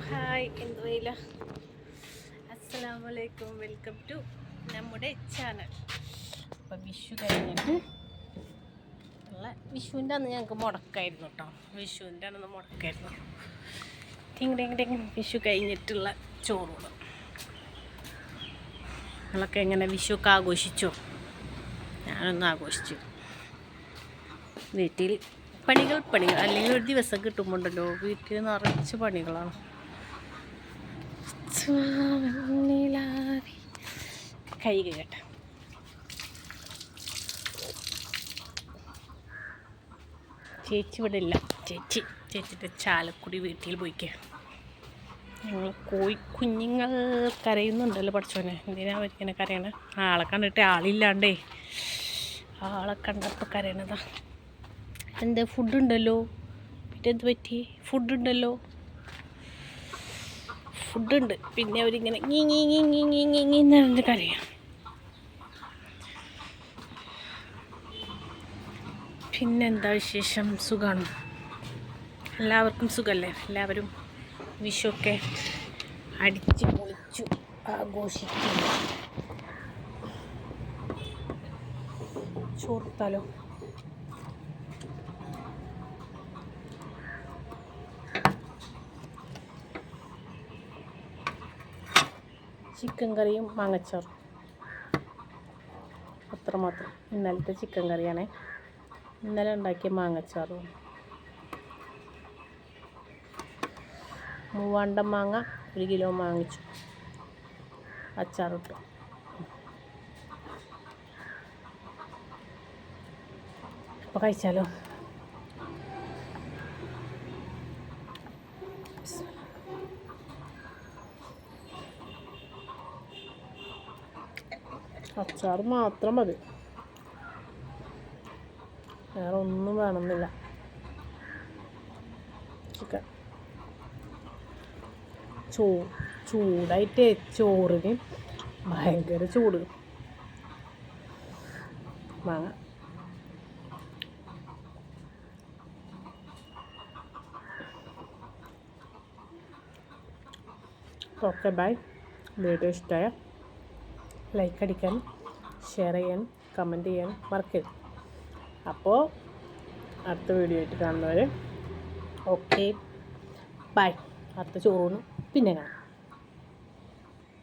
Hi, എന്തുവയില്ല. അസ്സലാമലൈക്കും, welcome to നമ്മുടെ channel. അപ്പോൾ വിഷു കഴിഞ്ഞിട്ട് വിഷുവിൻ്റെ അന്ന് ഞങ്ങൾക്ക് മുടക്കായിരുന്നു കേട്ടോ. വിഷുവിൻ്റെ അന്ന് മുടക്കായിരുന്നു. വിഷു കഴിഞ്ഞിട്ടുള്ള ചോറുകൾ. നിങ്ങളൊക്കെ എങ്ങനെ വിഷുവൊക്കെ ആഘോഷിച്ചോ? ഞാനൊന്നും ആഘോഷിച്ചു. വീട്ടിൽ പണികൾ അല്ലെങ്കിൽ ഒരു ദിവസം കിട്ടുമ്പോണ്ടല്ലോ വീട്ടിൽ നിറച്ച് പണികളാണ്. കൈ കേട്ടെ ചേച്ചി ഇവിടെ ഇല്ല. ചേച്ചിയുടെ ചാലക്കുടി വീട്ടിൽ പോയിക്കുക. ഞങ്ങൾ കുഞ്ഞുങ്ങൾ കരയുന്നുണ്ടല്ലോ പഠിച്ചോനെ. എന്തിനാ അവരിങ്ങനെ കരയണേ? ആളെ കണ്ടിട്ട് ആളില്ലാണ്ടേ. ആളെ കണ്ടപ്പോൾ കരയണതാ. എന്താ ഫുഡുണ്ടല്ലോ, പിന്നെന്ത് പറ്റി? ഫുഡുണ്ടല്ലോ, ഫുഡുണ്ട്. പിന്നെ അവരിങ്ങനെ പറഞ്ഞ് കരയാം. പിന്നെന്താ വിശേഷം? സുഖമാണ്, എല്ലാവർക്കും സുഖമല്ലേ? എല്ലാവരും വിഷുവൊക്കെ അടിച്ച് പൊളിച്ചു ആഘോഷിക്കുന്നു. ചോർത്താലോ? ചിക്കൻ കറിയും മാങ്ങച്ചാറും അത്രമാത്രം. ഇന്നലത്തെ ചിക്കൻ കറിയാണേ. ഇന്നലെ ഉണ്ടാക്കിയ മാങ്ങച്ചാറും. മൂവാണ്ടൻ മാങ്ങ 1 കിലോ വാങ്ങിച്ചു, അച്ചാറിട്ടു. അപ്പോൾ കഴിച്ചാലോ? അച്ചാർ മാത്രം മതി, വേറെ ഒന്നും വേണമെന്നില്ല. ചിക്കൻ ചൂടായിട്ട് ചോറിന് ഭയങ്കര ചൂട്. മാങ്ങ ഓക്കെ, ബൈ. വീഡിയോ ഇഷ്ടമായ ലൈക്ക് അടിക്കാനും ഷെയർ ചെയ്യാനും കമൻറ്റ് ചെയ്യാനും മറക്കരുത്. അപ്പോൾ അടുത്ത വീഡിയോ ആയിട്ട് കാണുന്നവരെ ഓക്കെ ബൈ. അടുത്ത ചോറൂണ് പിന്നെ കാണാം.